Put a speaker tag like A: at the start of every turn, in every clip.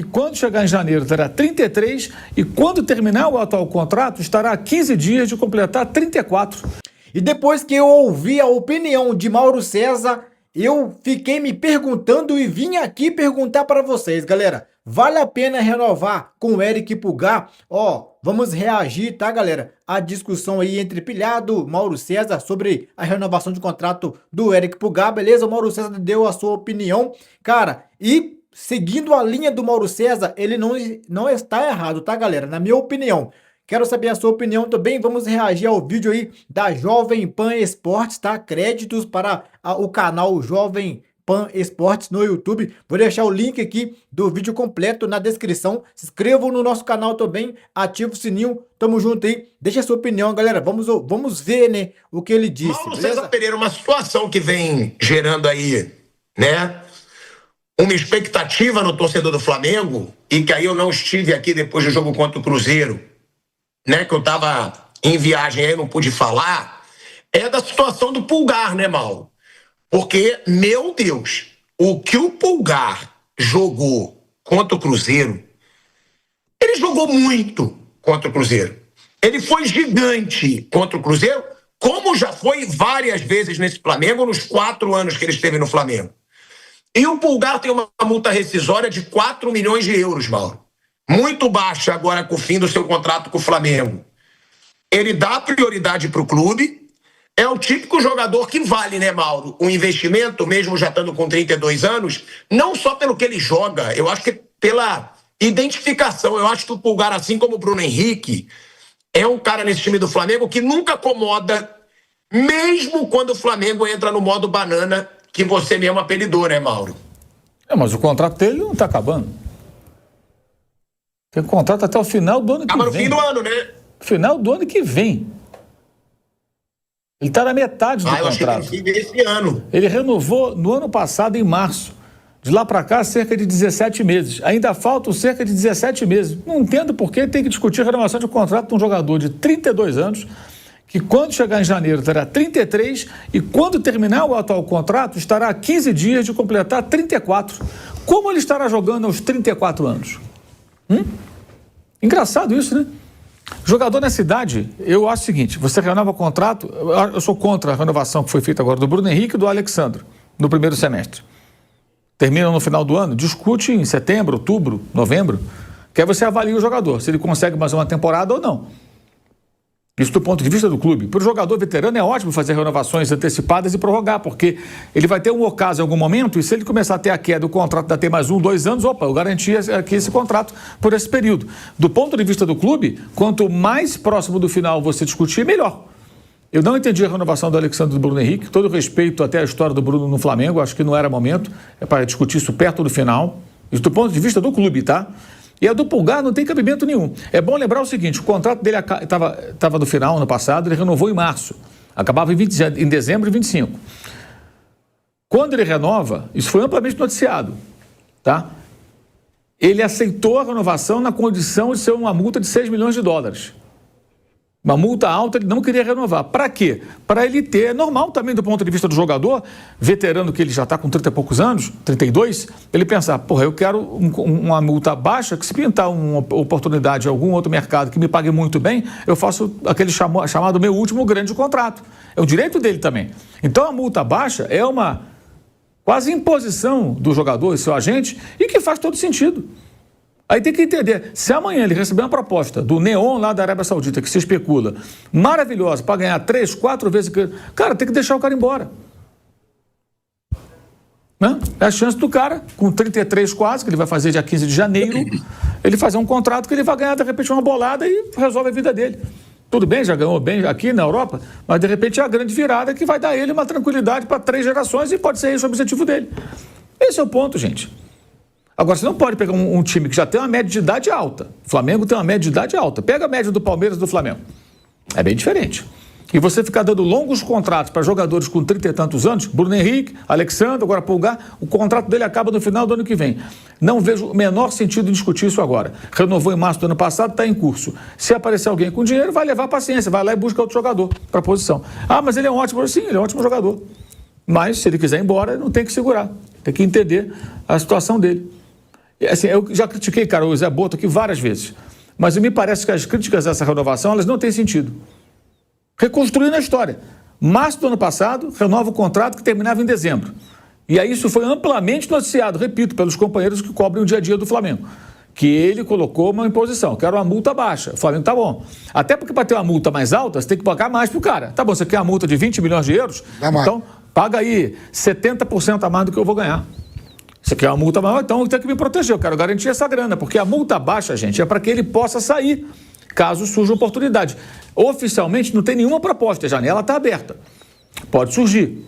A: que quando chegar em janeiro terá 33 e quando terminar o atual contrato estará a 15 dias de completar 34.
B: E depois que eu ouvi a opinião de Mauro César, eu fiquei me perguntando e vim aqui perguntar para vocês, galera. Vale a pena renovar com o Eric Pulgar? Vamos reagir, tá, galera? A discussão aí entre Pilhado, Mauro César sobre a renovação de contrato do Eric Pulgar, beleza? O Mauro César deu a sua opinião, cara, e seguindo a linha do Mauro César, ele não está errado, tá, galera? Na minha opinião. Quero saber a sua opinião também. Vamos reagir ao vídeo aí da Jovem Pan Esportes, tá? Créditos para o canal Jovem Pan Esportes no YouTube. Vou deixar o link aqui do vídeo completo na descrição. Se inscrevam no nosso canal também, ativa o sininho. Tamo junto aí. Deixa a sua opinião, galera. Vamos ver, né, o que ele disse.
C: Mauro César Pereira, uma situação que vem gerando aí, né, uma expectativa no torcedor do Flamengo, e que aí eu não estive aqui depois do jogo contra o Cruzeiro, né, que eu tava em viagem aí, não pude falar, é da situação do Pulgar, né, Mauro? Porque, meu Deus, o que o Pulgar jogou contra o Cruzeiro, ele jogou muito contra o Cruzeiro. Ele foi gigante contra o Cruzeiro, como já foi várias vezes nesse Flamengo, nos 4 anos que ele esteve no Flamengo. E o Pulgar tem uma multa rescisória de 4 milhões de euros, Mauro. Muito baixa agora com o fim do seu contrato com o Flamengo. Ele dá prioridade para o clube. É o típico jogador que vale, né, Mauro? Um investimento, mesmo já estando com 32 anos, não só pelo que ele joga, eu acho que pela identificação. Eu acho que o Pulgar, assim como o Bruno Henrique, é um cara nesse time do Flamengo que nunca acomoda, mesmo quando o Flamengo entra no modo banana, que você mesmo apelidou, né, Mauro?
A: Mas o contrato dele não está acabando. Tem contrato até o final do ano que vem.
C: No fim do ano, né?
A: Final do ano que vem. Ele está na metade do contrato.
C: Eu achei que no fim desse ano.
A: Ele renovou no ano passado, em março. De lá para cá, cerca de 17 meses. Ainda faltam cerca de 17 meses. Não entendo por que tem que discutir a renovação de contrato de um jogador de 32 anos, que quando chegar em janeiro terá 33 e quando terminar o atual contrato estará a 15 dias de completar 34. Como ele estará jogando aos 34 anos? Engraçado isso, né? Jogador nessa idade, eu acho o seguinte, você renova o contrato, eu sou contra a renovação que foi feita agora do Bruno Henrique e do Alexandre, no primeiro semestre. Termina no final do ano, discute em setembro, outubro, novembro, que aí você avalia o jogador, se ele consegue mais uma temporada ou não. Isso do ponto de vista do clube. Para o jogador veterano é ótimo fazer renovações antecipadas e prorrogar, porque ele vai ter um ocaso em algum momento e se ele começar a ter a queda do contrato, dá ter mais 1, 2 anos, eu garanti aqui esse contrato por esse período. Do ponto de vista do clube, quanto mais próximo do final você discutir, melhor. Eu não entendi a renovação do Alexandre e do Bruno Henrique, todo respeito até a história do Bruno no Flamengo, acho que não era momento, é para discutir isso perto do final. Isso do ponto de vista do clube, tá? E a do Pulgar não tem cabimento nenhum. É bom lembrar o seguinte, o contrato dele estava no final, ano passado, ele renovou em março. Acabava em dezembro de 25. Quando ele renova, isso foi amplamente noticiado, tá? Ele aceitou a renovação na condição de ser uma multa de 6 milhões de dólares. Uma multa alta, ele não queria renovar. Para quê? Para ele ter, normal também do ponto de vista do jogador, veterano que ele já está com 30 e poucos anos, 32, ele pensar, eu quero uma multa baixa, que se pintar uma oportunidade em algum outro mercado que me pague muito bem, eu faço aquele chamado meu último grande contrato. É o direito dele também. Então a multa baixa é uma quase imposição do jogador e seu agente e que faz todo sentido. Aí tem que entender, se amanhã ele receber uma proposta do Neon lá da Arábia Saudita, que se especula, maravilhosa, para ganhar 3, 4 vezes, cara, tem que deixar o cara embora. Né? É a chance do cara, com 33 quase, que ele vai fazer dia 15 de janeiro, ele fazer um contrato que ele vai ganhar, de repente, uma bolada e resolve a vida dele. Tudo bem, já ganhou bem aqui na Europa, mas de repente é a grande virada que vai dar ele uma tranquilidade para 3 gerações e pode ser esse o objetivo dele. Esse é o ponto, gente. Agora, você não pode pegar um time que já tem uma média de idade alta. O Flamengo tem uma média de idade alta. Pega a média do Palmeiras e do Flamengo. É bem diferente. E você ficar dando longos contratos para jogadores com 30 e tantos anos, Bruno Henrique, Alexandre, agora Pulgar, o contrato dele acaba no final do ano que vem. Não vejo o menor sentido em discutir isso agora. Renovou em março do ano passado, está em curso. Se aparecer alguém com dinheiro, vai levar paciência, vai lá e busca outro jogador para a posição. Mas ele é um ótimo, sim, ele é um ótimo jogador. Mas, se ele quiser ir embora, não tem que segurar. Tem que entender a situação dele. Assim, eu já critiquei, cara, o Zé Boto aqui várias vezes, mas me parece que as críticas a essa renovação, elas não têm sentido. Reconstruindo a história. Março do ano passado, renova o contrato que terminava em dezembro. E aí isso foi amplamente noticiado, repito, pelos companheiros que cobrem o dia a dia do Flamengo. Que ele colocou uma imposição, que era uma multa baixa. O Flamengo tá bom. Até porque para ter uma multa mais alta, você tem que pagar mais pro cara. Tá bom, você quer uma multa de 20 milhões de euros? Então paga aí 70% a mais do que eu vou ganhar. Você quer uma multa maior? Então eu tenho que me proteger, eu quero garantir essa grana. Porque a multa baixa, gente, é para que ele possa sair, caso surja oportunidade. Oficialmente não tem nenhuma proposta, a janela está aberta. Pode surgir.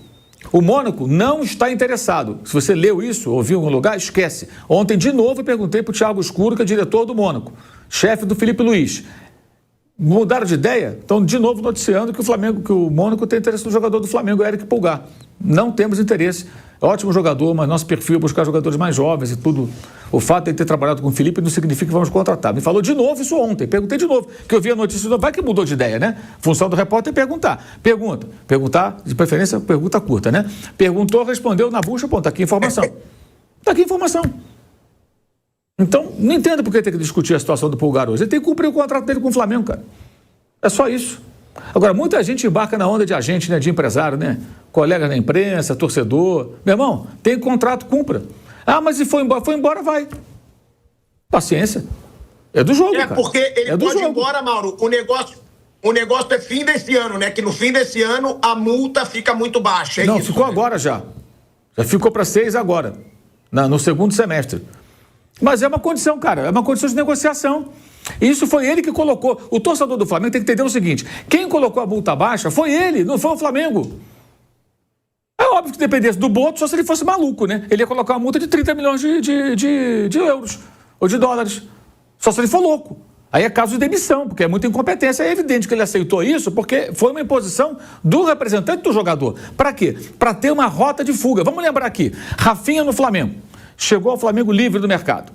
A: O Mônaco não está interessado. Se você leu isso, ouviu em algum lugar, esquece. Ontem, de novo, eu perguntei para o Thiago Escuro, que é diretor do Mônaco, chefe do Felipe Luiz. Mudaram de ideia? Estão de novo noticiando que o Mônaco tem interesse no jogador do Flamengo, Eric Pulgar. Não temos interesse. Ótimo jogador, mas nosso perfil é buscar jogadores mais jovens e tudo. O fato de ele ter trabalhado com o Felipe não significa que vamos contratar. Me falou de novo isso ontem. Perguntei de novo, que eu vi a notícia. Vai que mudou de ideia, né? Função do repórter é perguntar. Perguntar, de preferência, pergunta curta, né? Perguntou, respondeu na bucha, pô, tá aqui a informação. Tá aqui a informação. Então, não entendo por que tem que discutir a situação do Pulgar hoje. Ele tem que cumprir o contrato dele com o Flamengo, cara. É só isso. Agora, muita gente embarca na onda de agente, né, de empresário, né? Colega da imprensa, torcedor. Meu irmão, tem contrato, cumpra. Ah, mas se foi embora, vai. Paciência. É do jogo, cara.
C: Porque ele pode ir embora, Mauro. O negócio é fim desse ano, né? Que no fim desse ano a multa fica muito baixa.
A: Não, isso, ficou, né? Agora já. Já ficou para 6 agora, no segundo semestre. Mas é uma condição, cara. É uma condição de negociação. Isso foi ele que colocou. O torcedor do Flamengo tem que entender o seguinte: quem colocou a multa baixa foi ele, não foi o Flamengo. É óbvio que dependesse do Boto, só se ele fosse maluco, né? Ele ia colocar uma multa de 30 milhões de euros ou de dólares. Só se ele for louco. Aí é caso de demissão, porque é muita incompetência. É evidente que ele aceitou isso porque foi uma imposição do representante do jogador. Para quê? Para ter uma rota de fuga. Vamos lembrar aqui: Rafinha no Flamengo. Chegou ao Flamengo livre do mercado.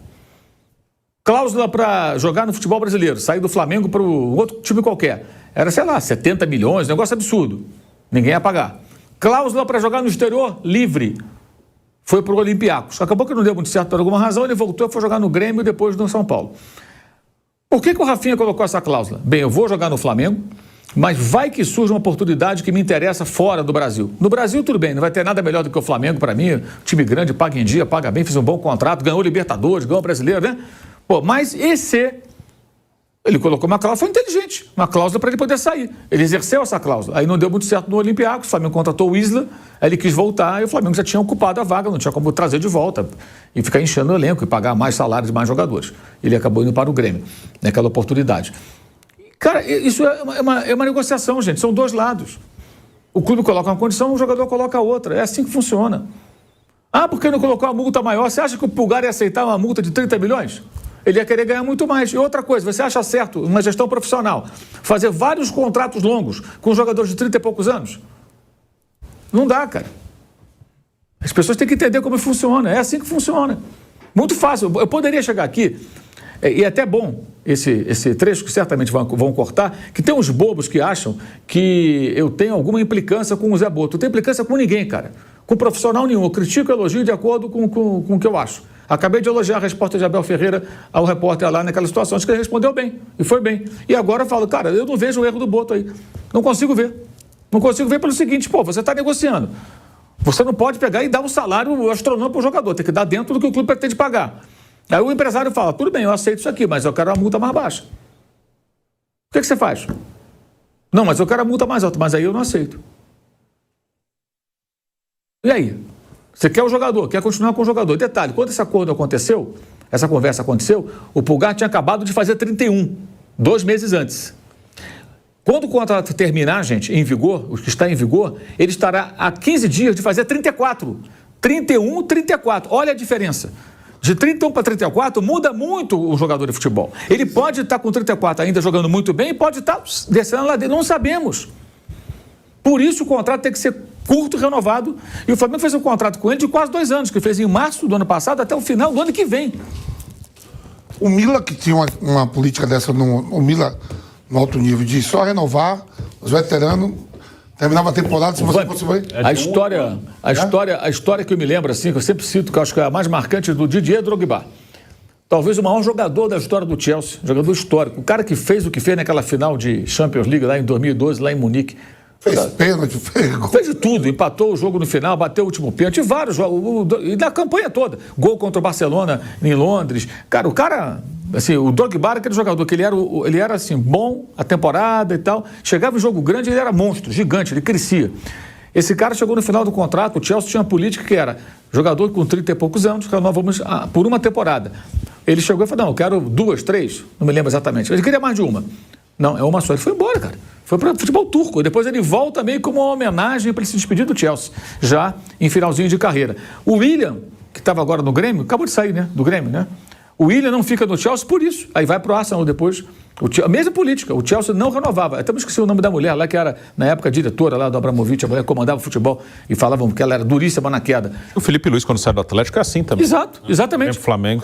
A: Cláusula para jogar no futebol brasileiro, sair do Flamengo para o outro time qualquer. Era, sei lá, 70 milhões, negócio absurdo. Ninguém ia pagar. Cláusula para jogar no exterior, livre. Foi para o Olympiacos. Acabou que não deu muito certo por alguma razão, ele voltou e foi jogar no Grêmio e depois no São Paulo. Por que o Rafinha colocou essa cláusula? Bem, eu vou jogar no Flamengo, mas vai que surge uma oportunidade que me interessa fora do Brasil. No Brasil, tudo bem, não vai ter nada melhor do que o Flamengo para mim. Time grande, paga em dia, paga bem, fez um bom contrato, ganhou Libertadores, ganhou Brasileiro, né? Pô, mas ele colocou uma cláusula, foi inteligente, uma cláusula para ele poder sair. Ele exerceu essa cláusula. Aí não deu muito certo no Olympiacos, o Flamengo contratou o Isla, aí ele quis voltar e o Flamengo já tinha ocupado a vaga, não tinha como trazer de volta e ficar enchendo o elenco e pagar mais salários de mais jogadores. Ele acabou indo para o Grêmio, naquela oportunidade. Cara, isso é uma negociação, gente, são dois lados. O clube coloca uma condição, o jogador coloca outra, é assim que funciona. Ah, por que não colocou uma multa maior? Você acha que o Pulgar ia aceitar uma multa de 30 milhões? Ele ia querer ganhar muito mais. E outra coisa, você acha certo, uma gestão profissional, fazer vários contratos longos com jogadores de 30 e poucos anos? Não dá, cara. As pessoas têm que entender como funciona. É assim que funciona. Muito fácil. Eu poderia chegar aqui, e é até bom esse trecho que certamente vão cortar, que tem uns bobos que acham que eu tenho alguma implicância com o Zé Boto. Não tenho implicância com ninguém, cara. Com profissional nenhum. Eu critico e elogio de acordo com o que eu acho. Acabei de elogiar a resposta de Abel Ferreira ao repórter lá naquela situação. Acho que ele respondeu bem, e foi bem. E agora eu falo, cara, eu não vejo o erro do Boto aí. Não consigo ver. Não consigo ver pelo seguinte, pô, você está negociando. Você não pode pegar e dar um salário astronômico para o jogador. Tem que dar dentro do que o clube pretende pagar. Aí o empresário fala, tudo bem, eu aceito isso aqui, mas eu quero uma multa mais baixa. O que você faz? Não, mas eu quero a multa mais alta, mas aí eu não aceito. E aí? Você quer o jogador, quer continuar com o jogador. Detalhe, quando esse acordo aconteceu, essa conversa aconteceu, o Pulgar tinha acabado de fazer 31, 2 meses antes. Quando o contrato terminar, gente, em vigor, o que está em vigor, ele estará a 15 dias de fazer 34. 31, 34. Olha a diferença. De 31 para 34 muda muito o jogador de futebol. Ele pode estar com 34 ainda jogando muito bem e pode estar descendo lá dentro. Não sabemos. Por isso o contrato tem que ser curto e renovado. E o Flamengo fez um contrato com ele de quase 2 anos, que fez em março do ano passado até o final do ano que vem.
D: O Mila, que tinha uma política dessa, o Mila no alto nível, de só renovar os veteranos, terminava a temporada, se você fosse bem.
A: A história que eu me lembro, assim, que eu sempre cito, que eu acho que é a mais marcante, do Didier Drogba. talvez o maior jogador da história do Chelsea, jogador histórico. O cara que fez o que fez naquela final de Champions League lá em 2012, lá em Munique.
D: Fez pênalti,
A: fez de tudo, empatou o jogo no final, bateu o último pênalti, vários jogos, e na campanha toda. Gol contra o Barcelona em Londres. Cara, o cara, assim, o Drogba era aquele jogador que ele era assim, bom a temporada e tal. Chegava em jogo grande, ele era monstro, gigante, ele crescia. Esse cara chegou no final do contrato, o Chelsea tinha uma política que era jogador com 30 e poucos anos, renovamos por uma temporada. Ele chegou e falou, não, eu quero 2, 3, não me lembro exatamente. Ele queria mais de uma. Não, é uma só. Ele foi embora, cara. Foi para o futebol turco. Depois ele volta meio como uma homenagem para ele se despedir do Chelsea, já em finalzinho de carreira. O William, que estava agora no Grêmio, acabou de sair, né? Do Grêmio, né? O William não fica no Chelsea por isso. Aí vai para o Arsenal depois. A mesma política. O Chelsea não renovava. Até me esqueci o nome da mulher lá, que era, na época, diretora lá do Abramovich. A mulher que comandava o futebol e falavam que ela era duríssima na queda.
E: O Felipe Luiz, quando sai do Atlético, é assim também.
A: Exato, exatamente.
E: O Flamengo.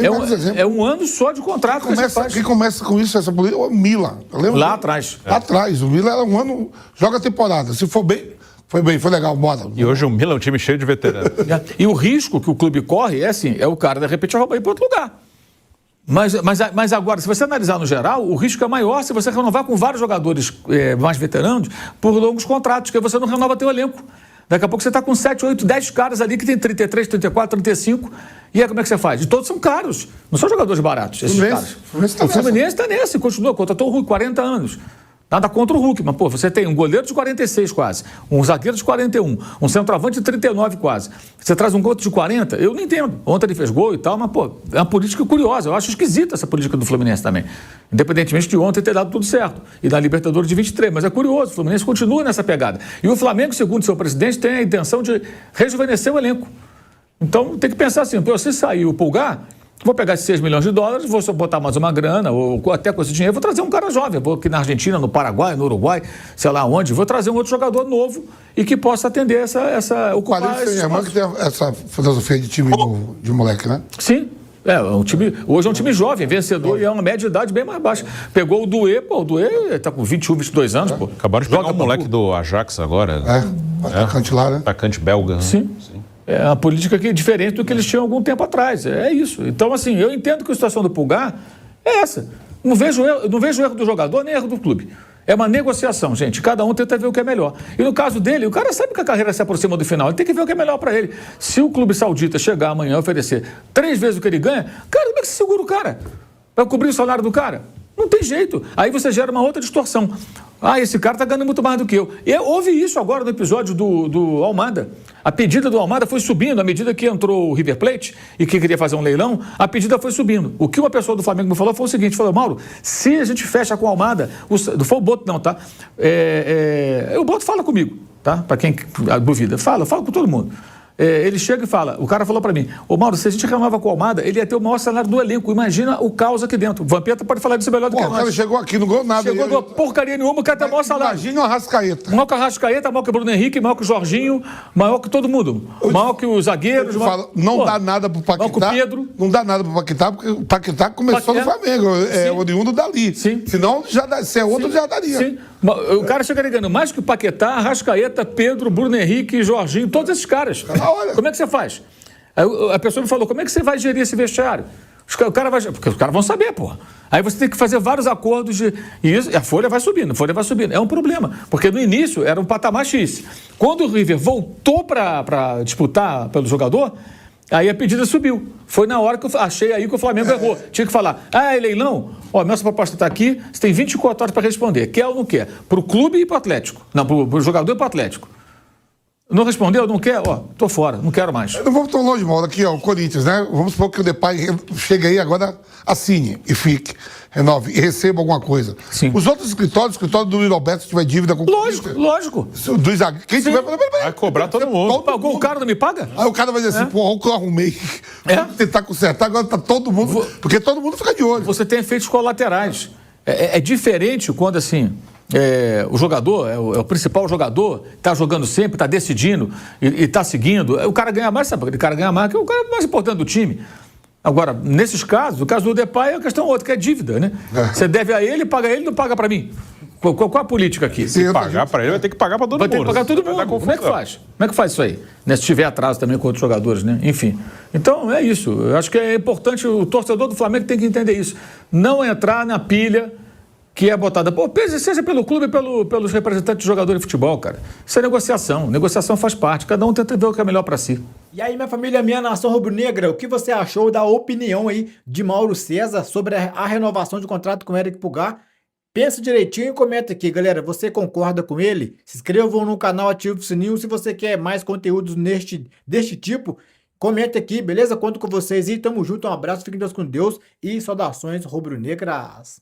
A: É um ano só de contrato.
D: Quem começa com isso, essa política, é o Milan. Lembra?
A: Lá atrás.
D: Lá atrás. O Milan era um ano, joga a temporada. Se for bem, foi legal, bora.
E: E hoje o Milan é um time cheio de veteranos.
A: E o risco que o clube corre é assim, é o cara, de repente, roubar ir para outro lugar. Mas agora, se você analisar no geral, o risco é maior se você renovar com vários jogadores mais veteranos por longos contratos, porque você não renova teu elenco. Daqui a pouco você está com 7, 8, 10 caras ali que tem 33, 34, 35. E aí como é que você faz? E todos são caros. Não são jogadores baratos, esses caras. O Fluminense está nesse, continua, contratou o Hulk, 40 anos. Nada contra o Hulk, mas, pô, você tem um goleiro de 46 quase, um zagueiro de 41, um centroavante de 39 quase. Você traz um outro de 40, eu não entendo. Ontem ele fez gol e tal, mas, pô, é uma política curiosa. Eu acho esquisita essa política do Fluminense também. Independentemente de ontem ter dado tudo certo. E da Libertadores de 23, mas é curioso, o Fluminense continua nessa pegada. E o Flamengo, segundo seu presidente, tem a intenção de rejuvenescer o elenco. Então, tem que pensar assim, pô, se sair o Pulgar, vou pegar esses 6 milhões de dólares, vou só botar mais uma grana, ou até com esse dinheiro, vou trazer um cara jovem. Vou aqui na Argentina, no Paraguai, no Uruguai, sei lá onde, vou trazer um outro jogador novo e que possa atender ocupar
D: esse espaço. Que tem essa filosofia de time de moleque, né?
A: Sim. Hoje é um time jovem, vencedor, e é uma média de idade bem mais baixa. Pegou o Doué, o Doué tá com 21, 22 anos, pô.
E: Acabaram de pegar o moleque do Ajax agora.
D: Atacante lá, né?
E: Atacante belga.
A: Sim. É uma política que é diferente do que eles tinham algum tempo atrás. É isso. Então, assim, eu entendo que a situação do Pulgar é essa. Não vejo erro do jogador nem erro do clube. É uma negociação, gente. Cada um tenta ver o que é melhor. E no caso dele, o cara sabe que a carreira se aproxima do final. Ele tem que ver o que é melhor para ele. Se o clube saudita chegar amanhã e oferecer 3 vezes o que ele ganha, cara, como é que você segura o cara? Vai cobrir o salário do cara? Não tem jeito. Aí você gera uma outra distorção. Esse cara está ganhando muito mais do que eu. E houve isso agora no episódio do Almada. A pedida do Almada foi subindo, à medida que entrou o River Plate e que queria fazer um leilão, a pedida foi subindo. O que uma pessoa do Flamengo me falou foi o seguinte, falou, Mauro, se a gente fecha com o Almada, não foi o Boto não, tá? O Boto fala comigo, tá? Para quem duvida, fala com todo mundo. Ele chega e fala, o cara falou para mim, Mauro, se a gente renova com o Almada, ele ia ter o maior salário do elenco, imagina o caos aqui dentro. O Vampeta pode falar disso melhor do que nós.
D: O cara chegou aqui, não ganhou nada.
A: Chegou, não porcaria nenhuma, o cara tem o maior salário.
D: Imagina o Arrascaeta.
A: Maior que o Arrascaeta, maior que o Bruno Henrique, maior que o Jorginho, maior que todo mundo. Maior que os zagueiros.
D: Não dá nada pro Paquetá.
A: Maior que o Pedro.
D: Não dá nada pro Paquetá, porque o Paquetá começou no Flamengo, oriundo dali.
A: Sim.
D: Senão, se é outro, já daria.
A: Sim. O cara chega ligando mais que o Paquetá, Arrascaeta, Pedro, Bruno Henrique, Jorginho, todos esses caras. Como é que você faz? A pessoa me falou, como é que você vai gerir esse vestiário? Porque os caras vão saber, porra. Aí você tem que fazer vários acordos e a folha vai subindo, É um problema, porque no início era um patamar X. Quando o River voltou para disputar pelo jogador, aí a pedida subiu. Foi na hora que eu achei aí que o Flamengo errou. Tinha que falar, é leilão? Nossa proposta está aqui, você tem 24 horas para responder. Quer ou não quer? Para o clube e para o Atlético. Não, para o jogador e para o Atlético. Não respondeu? Não quer? Tô fora, não quero mais.
D: Não vamos tão longe, Mauro. Aqui, o Corinthians, né? Vamos supor que o Depay chegue aí agora, assine e fique, renove e receba alguma coisa.
A: Sim.
D: Os outros escritórios, o escritório do Luiz Alberto, se tiver dívida com o Corinthians...
A: Lógico.
D: Quem tiver...
E: Vai cobrar todo mundo.
A: Pagou o cara, não me paga?
D: Aí o cara vai dizer assim, olha o que eu arrumei. Tentar consertar, agora tá todo mundo... Porque todo mundo fica de olho.
A: Você tem efeitos colaterais. É diferente quando, assim... o jogador, é o principal jogador, está jogando sempre, está decidindo e está seguindo. O cara ganha mais, sabe? O cara ganha mais, que é o cara mais importante do time. Agora, nesses casos, o caso do Depay é a questão outra, que é dívida, né? Você deve a ele, paga ele, não paga para mim. Qual a política aqui?
E: Se pagar para ele, vai ter que pagar para todo
A: Vai ter que
E: mundo.
A: pagar todo
E: Vai dar
A: mundo. Como é que
E: confusão.
A: faz? Como é que faz isso aí? Né? Se tiver atraso também com outros jogadores, né? Enfim. Então, é isso. Eu acho que é importante, o torcedor do Flamengo tem que entender isso. Não entrar na pilha que é botada. Pô, seja pelo clube, pelos representantes de jogador de futebol, cara. Isso é negociação. Negociação faz parte. Cada um tenta ver o que é melhor para si.
B: E aí, minha família, minha nação rubro-negra, o que você achou da opinião aí de Mauro César sobre a renovação de contrato com o Eric Pulgar? Pensa direitinho e comenta aqui, galera. Você concorda com ele? Se inscrevam no canal, ative o sininho. Se você quer mais conteúdos deste tipo, comenta aqui, beleza? Conto com vocês e tamo junto. Um abraço, fiquem Deus com Deus e saudações rubro-negras.